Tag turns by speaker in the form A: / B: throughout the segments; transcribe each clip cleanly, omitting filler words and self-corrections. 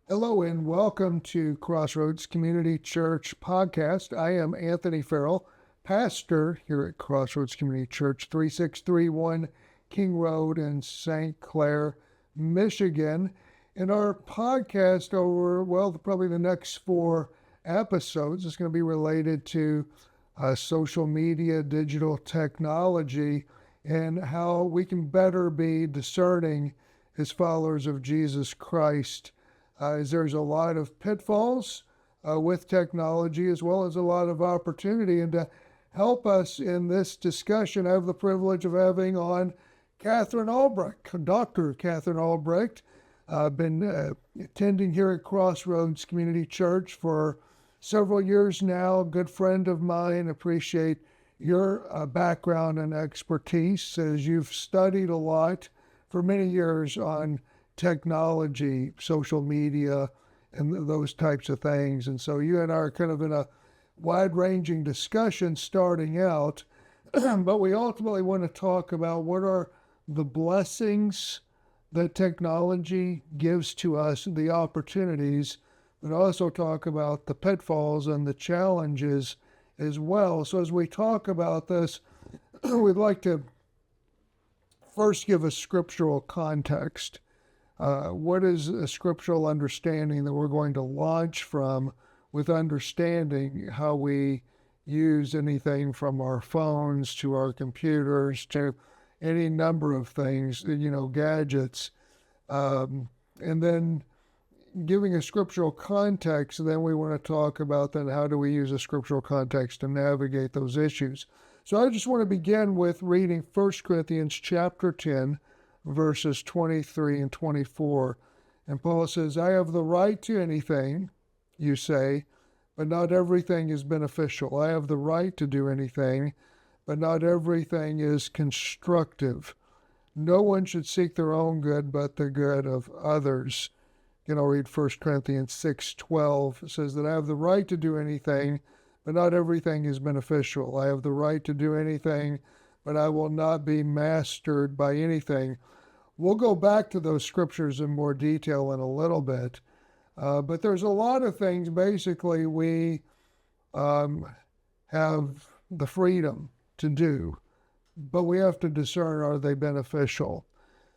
A: Hello and welcome to Crossroads Community Church Podcast. I am Anthony Farrell, pastor here at Crossroads Community Church, 3631 King Road in St. Clair, Michigan. In our podcast probably the next 4 episodes is going to be related to social media, digital technology, and how we can better be discerning as followers of Jesus Christ. As there's a lot of pitfalls with technology as well as a lot of opportunity. And to help us in this discussion, I have the privilege of having on Catherine Albrecht, Dr. Catherine Albrecht. I've been attending here at Crossroads Community Church for several years now. Good friend of mine. Appreciate your background and expertise as you've studied a lot for many years on technology, social media, and those types of things. And so you and I are kind of in a wide-ranging discussion starting out, but we ultimately want to talk about what are the blessings that technology gives to us, the opportunities, but also talk about the pitfalls and the challenges as well. So as we talk about this, we'd like to first give a scriptural context. What is a scriptural understanding that we're going to launch from with understanding how we use anything from our phones to our computers to any number of things, gadgets, and then giving a scriptural context. Then we want to talk about then how do we use a scriptural context to navigate those issues. So I just want to begin with reading 1 Corinthians chapter 10, verses 23 and 24. And Paul says, I have the right to anything, you say, but not everything is beneficial. I have the right to do anything, but not everything is constructive. No one should seek their own good, but the good of others. I'll read 1 Corinthians 6:12. It says that I have the right to do anything, but not everything is beneficial. I have the right to do anything, but I will not be mastered by anything. We'll go back to those scriptures in more detail in a little bit, but there's a lot of things basically we have the freedom to do, but we have to discern, are they beneficial?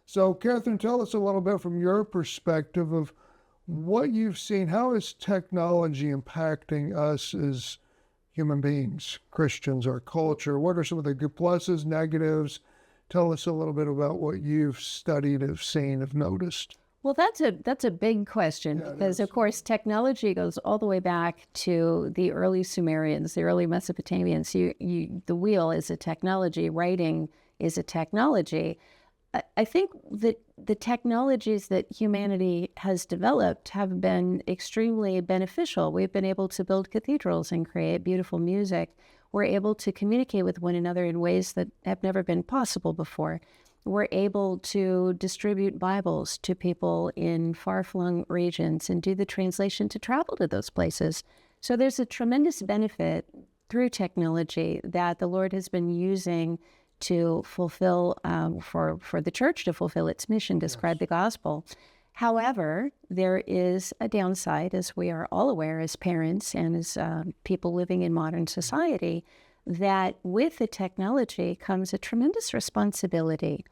A: So Catherine, tell us a little bit from your perspective of what you've seen. How is technology impacting us as human beings, Christians, our culture? What are some of the good pluses, negatives? Tell us a little bit about what you've studied, have seen, have noticed.
B: Well, that's a big question because, of course, technology goes all the way back to the early Sumerians, the early Mesopotamians. The wheel is a technology. Writing is a technology. I think that the technologies that humanity has developed have been extremely beneficial. We've been able to build cathedrals and create beautiful music. We're able to communicate with one another in ways that have never been possible before. We're able to distribute Bibles to people in far-flung regions and do the translation to travel to those places. So there's a tremendous benefit through technology that the Lord has been using to fulfill, for the church to fulfill its mission, describe the gospel. However, there is a downside, as we are all aware as parents and as people living in modern society, that with the technology comes a tremendous responsibility.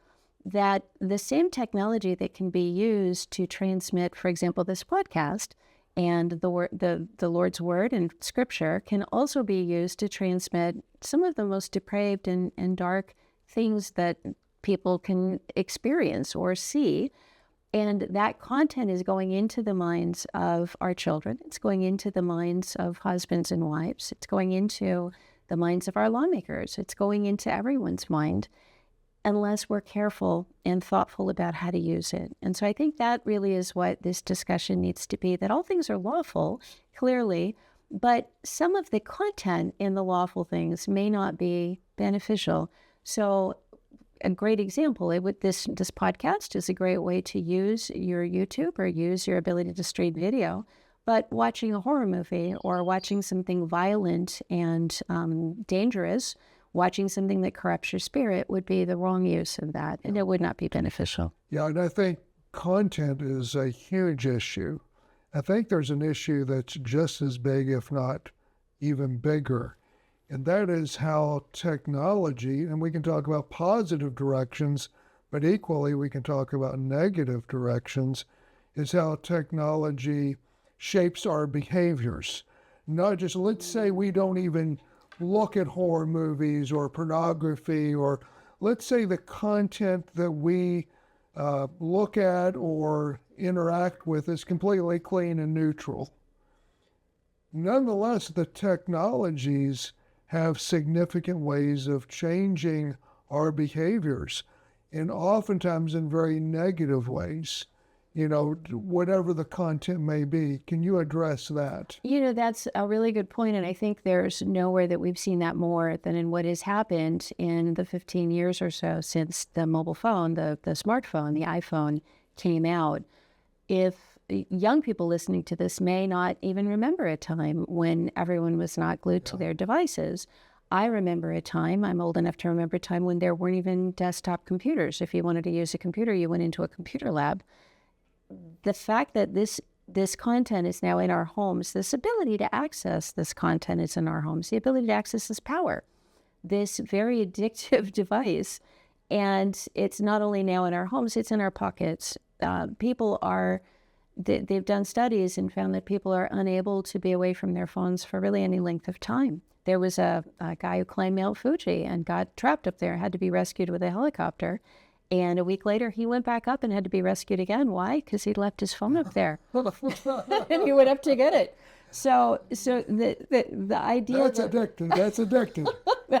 B: That the same technology that can be used to transmit, for example, this podcast and the Lord's Word and Scripture can also be used to transmit some of the most depraved and dark things that people can experience or see. And that content is going into the minds of our children. It's going into the minds of husbands and wives. It's going into the minds of our lawmakers. It's going into everyone's mind unless we're careful and thoughtful about how to use it. And so I think that really is what this discussion needs to be, that all things are lawful, clearly, but some of the content in the lawful things may not be beneficial. So a great example, this podcast is a great way to use your YouTube or use your ability to stream video, but watching a horror movie or watching something violent and dangerous, watching something that corrupts your spirit would be the wrong use of that, and it would not be beneficial.
A: Yeah, and I think content is a huge issue. I think there's an issue that's just as big, if not even bigger. And that is how technology, and we can talk about positive directions, but equally we can talk about negative directions, is how technology shapes our behaviors. Not just, let's say we don't even look at horror movies or pornography, or let's say the content that we look at or interact with is completely clean and neutral. Nonetheless, the technologies have significant ways of changing our behaviors, and oftentimes in very negative ways, whatever the content may be. Can you address that?
B: That's a really good point, and I think there's nowhere that we've seen that more than in what has happened in the 15 years or so since the mobile phone, the smartphone, the iPhone came out. If young people listening to this may not even remember a time when everyone was not glued to their devices. I remember a time, I'm old enough to remember a time when there weren't even desktop computers. If you wanted to use a computer, you went into a computer lab. The fact that this content is now in our homes, this ability to access this content is in our homes, the ability to access this power, this very addictive device. And it's not only now in our homes, it's in our pockets. They've done studies and found that people are unable to be away from their phones for really any length of time. There was a guy who climbed Mount Fuji and got trapped up there, had to be rescued with a helicopter. And a week later, he went back up and had to be rescued again. Why? Because he'd left his phone up there. And he went up to get it. So the idea...
A: That's addictive.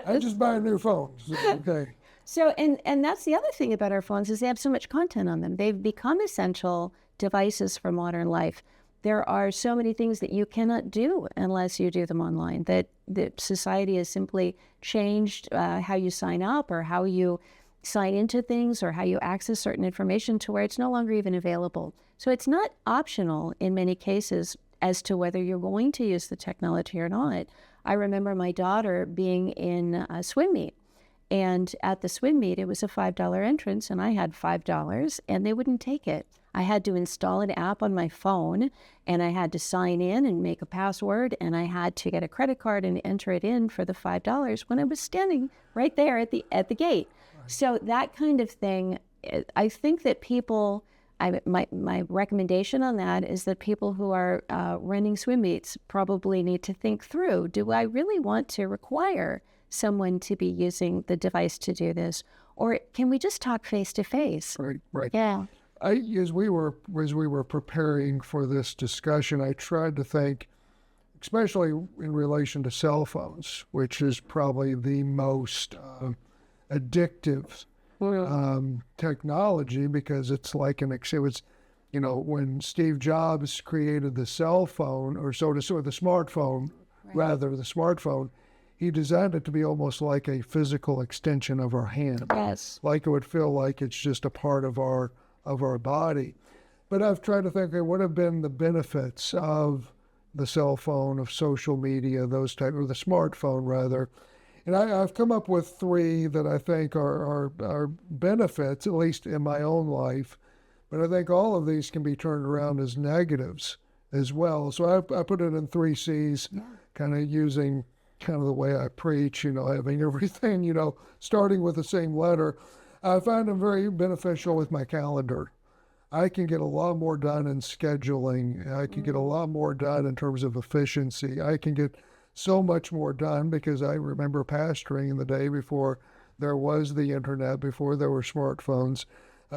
A: I just buy a new phone. Okay.
B: So, and that's the other thing about our phones is they have so much content on them. They've become essential devices for modern life. There are so many things that you cannot do unless you do them online, that society has simply changed how you sign up or how you sign into things or how you access certain information to where it's no longer even available. So it's not optional in many cases as to whether you're going to use the technology or not. I remember my daughter being in a swim meet, and at the swim meet, it was a $5 entrance, and I had $5, and they wouldn't take it. I had to install an app on my phone, and I had to sign in and make a password, and I had to get a credit card and enter it in for the $5 when I was standing right there at the gate. So that kind of thing, I think that people, my recommendation on that is that people who are running swim meets probably need to think through, do I really want to require someone to be using the device to do this? Or can we just talk face to face?
A: Right.
B: Yeah.
A: As we were preparing for this discussion, I tried to think, especially in relation to cell phones, which is probably the most addictive technology, because it's like when Steve Jobs created the cell phone, or the smartphone, rather, the smartphone, he designed it to be almost like a physical extension of our hand.
B: Yes.
A: Like it would feel like it's just a part of our body. But I've tried to think, what have been the benefits of the cell phone, of social media, or the smartphone rather. And I've come up with three that I think are benefits, at least in my own life. But I think all of these can be turned around as negatives as well. So I put it in 3 C's, kind of using kind of the way I preach, having everything, starting with the same letter. I find them very beneficial with my calendar. I can get a lot more done in scheduling. I can get a lot more done in terms of efficiency. I can get so much more done because I remember pastoring in the day before there was the internet, before there were smartphones,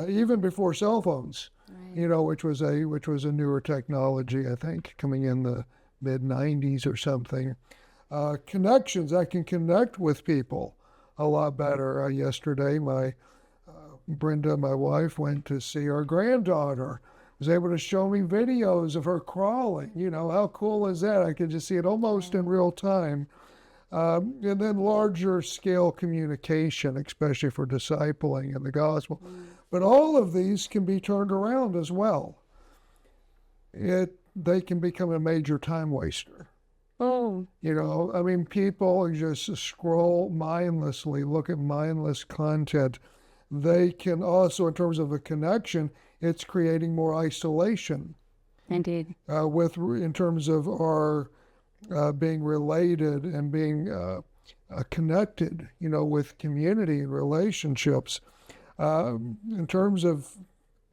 A: even before cell phones, which was a newer technology, I think, coming in the mid-90s or something. Connections, I can connect with people a lot better. Yesterday, Brenda, my wife, went to see our granddaughter, was able to show me videos of her crawling. How cool is that? I could just see it almost in real time. And then larger scale communication, especially for discipling in the gospel. But all of these can be turned around as well. They can become a major time waster.
B: Oh.
A: People just scroll mindlessly, look at mindless content. They can also, in terms of a connection, it's creating more isolation.
B: Indeed.
A: In terms of our being related and being connected, with community and relationships. In terms of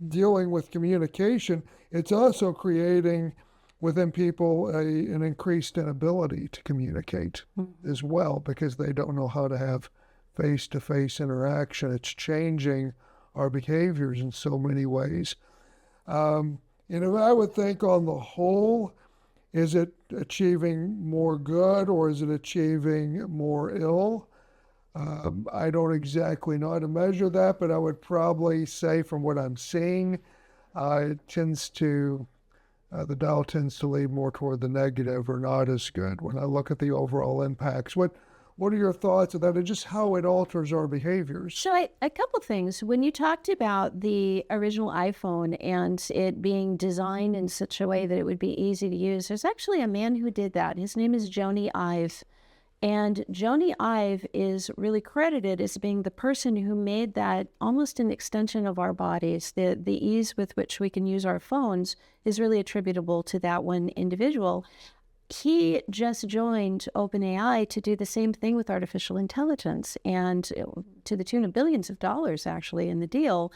A: dealing with communication, it's also creating within people an increased inability to communicate as well, because they don't know how to have face-to-face interaction. It's changing our behaviors in so many ways. I would think on the whole, is it achieving more good or is it achieving more ill? I don't exactly know how to measure that, but I would probably say from what I'm seeing, it tends to, the dial tends to lean more toward the negative, or not as good when I look at the overall impacts. What are your thoughts of that, and just how it alters our behaviors?
B: So a couple things. When you talked about the original iPhone and it being designed in such a way that it would be easy to use, there's actually a man who did that. His name is Jony Ive. And Jony Ive is really credited as being the person who made that almost an extension of our bodies. The ease with which we can use our phones is really attributable to that one individual. He just joined OpenAI to do the same thing with artificial intelligence, and to the tune of billions of dollars actually in the deal.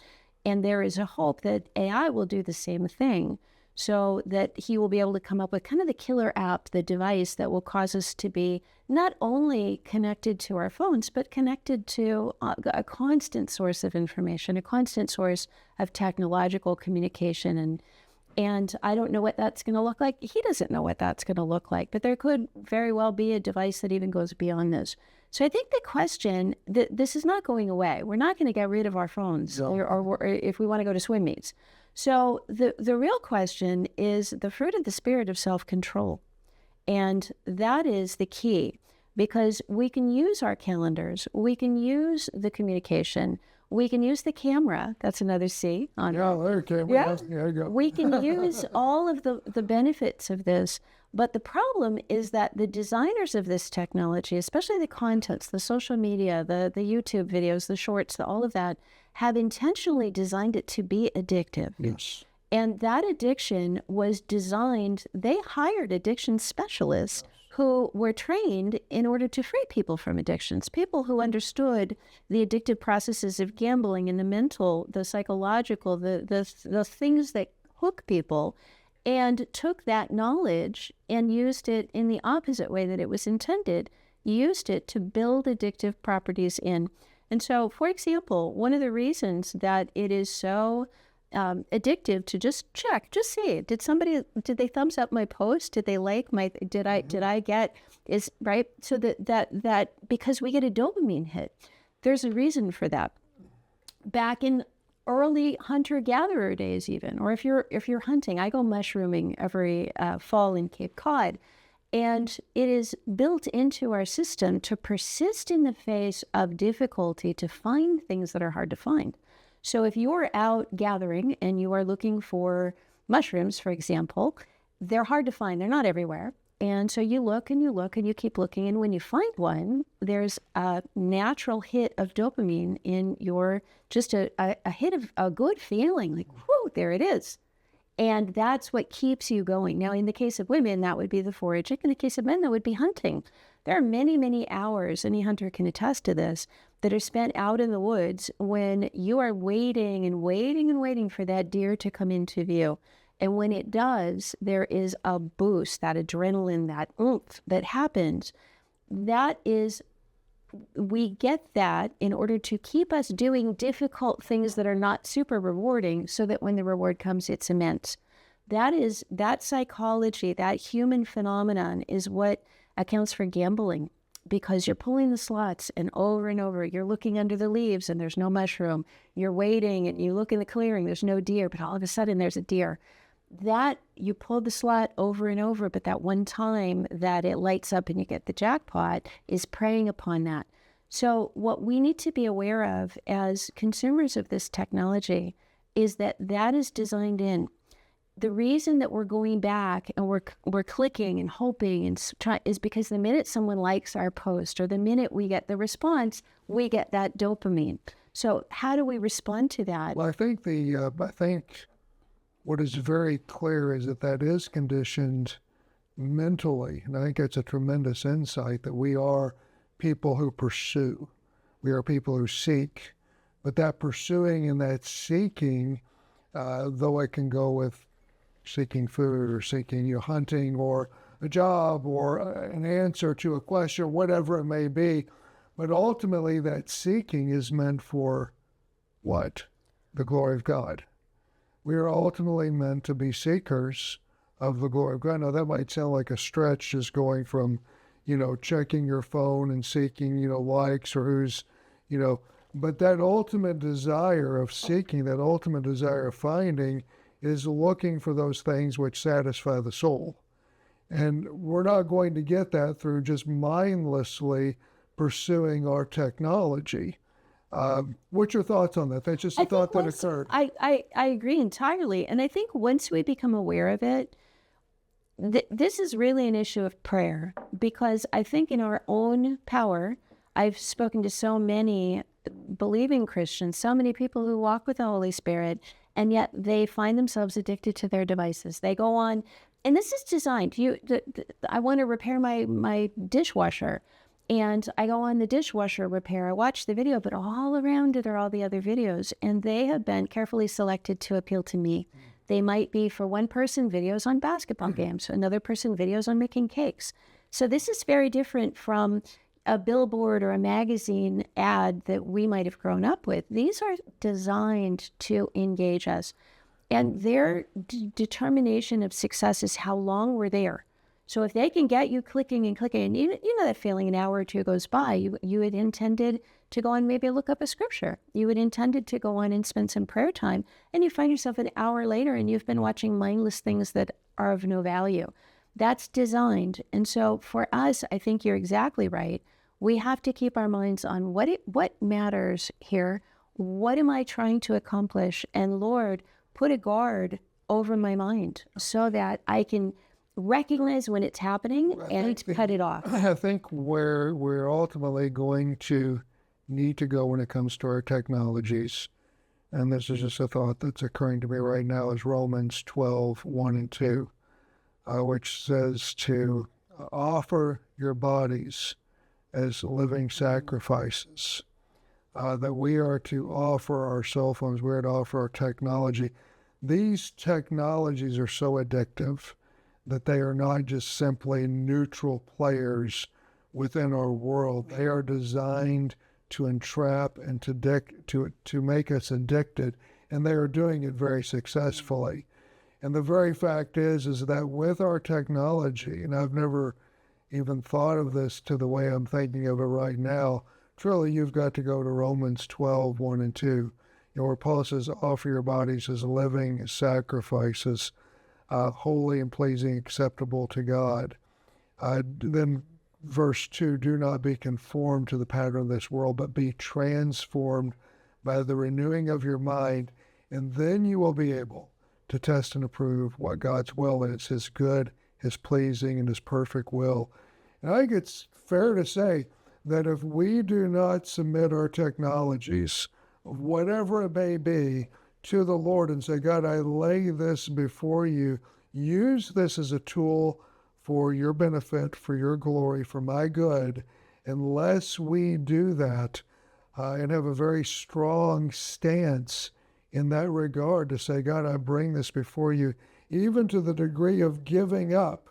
B: And there is a hope that AI will do the same thing, so that he will be able to come up with kind of the killer app, the device that will cause us to be not only connected to our phones, but connected to a constant source of information, a constant source of technological communication. And I don't know what that's going to look like. He doesn't know what that's going to look like, but there could very well be a device that even goes beyond this. So I think the question, this is not going away. We're not going to get rid of our phones, or if we want to go to swim meets. So the real question is the fruit of the spirit of self-control. And that is the key, because we can use our calendars, we can use the communication, we can use the camera. That's another C.
A: There you go.
B: We can use all of the benefits of this. But the problem is that the designers of this technology, especially the contents, the social media, the YouTube videos, the shorts, all of that, have intentionally designed it to be addictive.
A: Yes.
B: And that addiction was designed, they hired addiction specialists who were trained in order to free people from addictions, people who understood the addictive processes of gambling and the mental, the psychological, the things that hook people, and took that knowledge and used it in the opposite way that it was intended, used it to build addictive properties in. And so, for example, one of the reasons that it is so addictive to just see, did they thumbs up my post? Did they like did I get, is right? So that because we get a dopamine hit, there's a reason for that. Back in early hunter-gatherer days even, or if you're hunting, I go mushrooming every fall in Cape Cod. And it is built into our system to persist in the face of difficulty to find things that are hard to find. So if you're out gathering and you are looking for mushrooms, for example, they're hard to find. They're not everywhere. And so you look and you look and you keep looking. And when you find one, there's a natural hit of dopamine in your, just a hit of a good feeling, like, whoo, there it is. And that's what keeps you going. Now, in the case of women, that would be the foraging. In the case of men, that would be hunting. There are many, many hours, any hunter can attest to this, that are spent out in the woods when you are waiting and waiting and waiting for that deer to come into view. And when it does, there is a boost, that adrenaline, that oomph that happens. That is, we get that in order to keep us doing difficult things that are not super rewarding, so that when the reward comes, it's immense. That psychology, that human phenomenon is what accounts for gambling, because you're pulling the slots and over, you're looking under the leaves and there's no mushroom. You're waiting and you look in the clearing, there's no deer, but all of a sudden there's a deer. That you pull the slot over and over, but that one time that it lights up and you get the jackpot is preying upon that. So what we need to be aware of as consumers of this technology is that is designed in. The reason that we're going back and we're clicking and hoping and is because the minute someone likes our post, or the minute we get the response, we get that dopamine. So how do we respond to that?
A: Well, I think what is very clear is that that is conditioned mentally. And I think that's a tremendous insight that we are people who pursue. We are people who seek. But that pursuing and that seeking, though it can go with seeking food or seeking, hunting or a job or an answer to a question, whatever it may be. But ultimately, that seeking is meant for what? The glory of God. We are ultimately meant to be seekers of the glory of God. Now, that might sound like a stretch, just going from, checking your phone and seeking, likes or who's, but that ultimate desire of seeking, that ultimate desire of finding is looking for those things which satisfy the soul. And we're not going to get that through just mindlessly pursuing our technology. What's your thoughts on that? That's just a thought that occurred.
B: I agree entirely. And I think once we become aware of it, this is really an issue of prayer, because I think in our own power, I've spoken to so many believing Christians, so many people who walk with the Holy Spirit, and yet they find themselves addicted to their devices. They go on, and this is designed. I want to repair my dishwasher, and I go on the dishwasher repair. I watch the video, but all around it are all the other videos, and they have been carefully selected to appeal to me. They might be, for one person, videos on basketball games, another person, videos on making cakes. So this is very different from a billboard or a magazine ad that we might have grown up with. These are designed to engage us. And their determination of success is how long we're there. So if they can get you clicking and clicking, and you know that feeling, an hour or two goes by, you had intended to go on maybe look up a scripture. You had intended to go on and spend some prayer time, and you find yourself an hour later and you've been watching mindless things that are of no value. That's designed. And so for us, I think you're exactly right. We have to keep our minds on what matters here. What am I trying to accomplish? And Lord, put a guard over my mind so that I can recognize when it's happening and cut it off.
A: I think where we're ultimately going to need to go when it comes to our technologies, and this is just a thought that's occurring to me right now, is Romans 12, 1 and 2, which says to offer your bodies as living sacrifices, that we are to offer our cell phones, we are to offer our technology. These technologies are so addictive that they are not just simply neutral players within our world. They are designed to entrap and to make us addicted, and they are doing it very successfully. And the very fact is that with our technology, and I've never even thought of this to the way I'm thinking of it right now, truly you've got to go to Romans 12, 1 and 2, where Paul says, offer your bodies as living sacrifices, holy and pleasing, acceptable to God. Then verse 2, do not be conformed to the pattern of this world, but be transformed by the renewing of your mind, and then you will be able to test and approve what God's will is, his good, his pleasing, and his perfect will. And I think it's fair to say that if we do not submit our technologies, whatever it may be, to the Lord and say, God, I lay this before you, use this as a tool for your benefit, for your glory, for my good, unless we do that and have a very strong stance in that regard to say, God, I bring this before you, even to the degree of giving up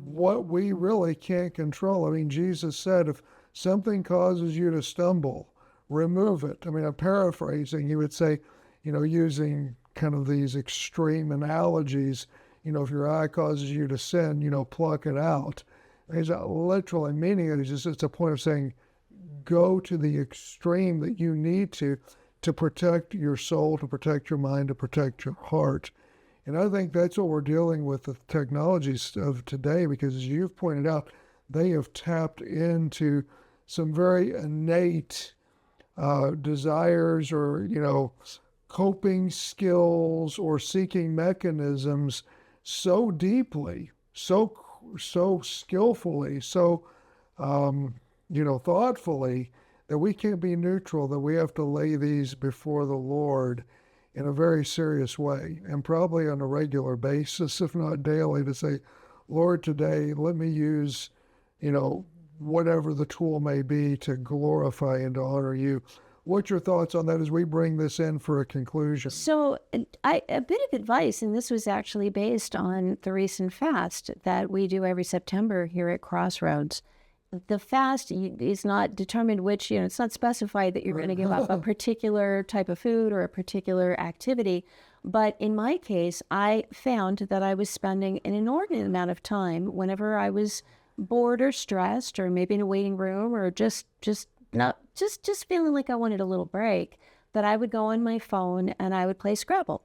A: what we really can't control. I mean, Jesus said, if something causes you to stumble, remove it. I mean, I'm paraphrasing. He would say, using kind of these extreme analogies, if your eye causes you to sin, pluck it out. He's not literally meaning it. It's a point of saying, go to the extreme that you need to protect your soul, to protect your mind, to protect your heart. And I think that's what we're dealing with the technologies of today, because as you've pointed out, they have tapped into some very innate desires or, coping skills or seeking mechanisms so deeply, so skillfully, so, thoughtfully, that we can't be neutral, that we have to lay these before the Lord in a very serious way, and probably on a regular basis, if not daily, to say, Lord, today let me use, whatever the tool may be to glorify and to honor you. What's your thoughts on that as we bring this in for a conclusion?
B: So a bit of advice, and this was actually based on the recent fast that we do every September here at Crossroads. The fast is not determined which, it's not specified that you're going to give up a particular type of food or a particular activity. But in my case, I found that I was spending an inordinate amount of time whenever I was bored or stressed, or maybe in a waiting room, or just feeling like I wanted a little break, that I would go on my phone and I would play Scrabble.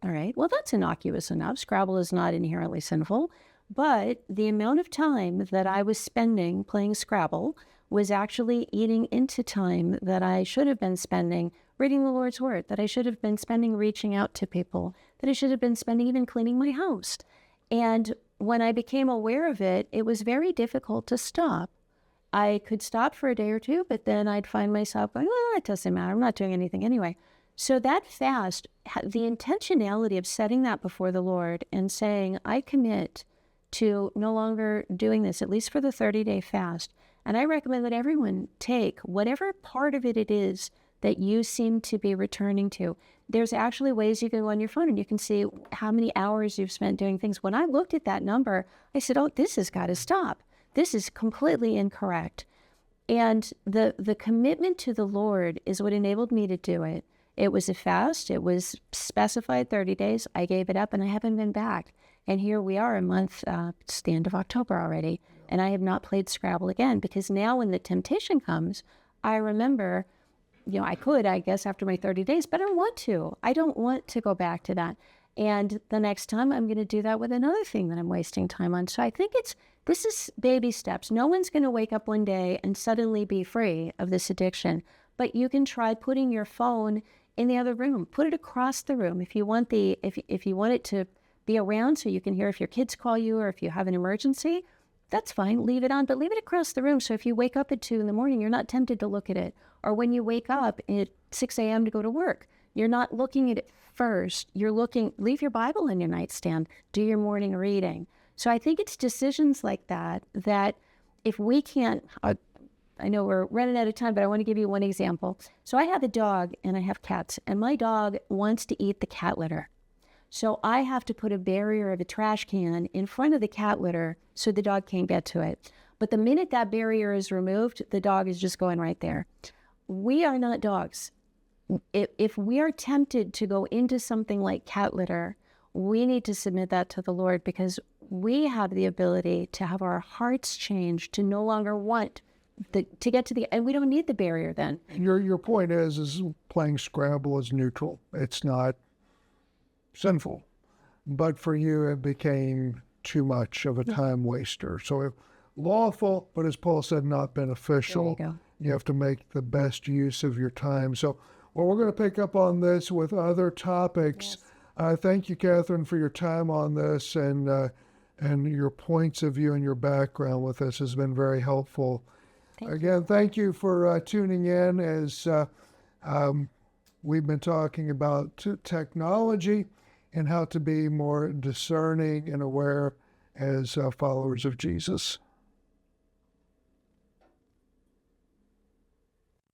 B: All right. Well, that's innocuous enough. Scrabble is not inherently sinful, but the amount of time that I was spending playing Scrabble was actually eating into time that I should have been spending reading the Lord's Word, that I should have been spending reaching out to people, that I should have been spending even cleaning my house. And when I became aware of it, it was very difficult to stop. I could stop for a day or two, but then I'd find myself going, well, it doesn't matter. I'm not doing anything anyway. So that fast, the intentionality of setting that before the Lord and saying, I commit to no longer doing this, at least for the 30-day fast. And I recommend that everyone take whatever part of it is that you seem to be returning to. There's actually ways you can go on your phone and you can see how many hours you've spent doing things. When I looked at that number, I said, oh, this has got to stop. This is completely incorrect. And the commitment to the Lord is what enabled me to do it. It was a fast. It was specified 30 days. I gave it up and I haven't been back. And here we are it's the end of October already. And I have not played Scrabble again, because now when the temptation comes, I remember, I could, I guess, after my 30 days, but I don't want to. I don't want to go back to that. And the next time I'm going to do that with another thing that I'm wasting time on. So I think this is baby steps. No one's going to wake up one day and suddenly be free of this addiction. But you can try putting your phone in the other room. Put it across the room. If you want if you want it to be around so you can hear if your kids call you or if you have an emergency, that's fine. Leave it on, but leave it across the room. So if you wake up at 2 a.m, you're not tempted to look at it. Or when you wake up at 6 a.m. to go to work, you're not looking at it first. Leave your Bible in your nightstand. Do your morning reading. So I think it's decisions like that if we can't, I know we're running out of time, but I want to give you one example. So I have a dog and I have cats, and my dog wants to eat the cat litter. So I have to put a barrier of a trash can in front of the cat litter so the dog can't get to it. But the minute that barrier is removed, the dog is just going right there. We are not dogs. If we are tempted to go into something like cat litter, we need to submit that to the Lord, because we have the ability to have our hearts changed to no longer want to get to the, and we don't need the barrier then.
A: Your point is playing Scrabble is neutral. It's not sinful. But for you, it became too much of a time waster. So lawful, but as Paul said, not beneficial.
B: There you go.
A: You have to make the best use of your time. So, well, we're going to pick up on this with other topics. Yes. Thank you, Catherine, for your time on this, and your points of view and your background with this has been very helpful. Thank you for tuning in as we've been talking about technology and how to be more discerning and aware as followers of Jesus.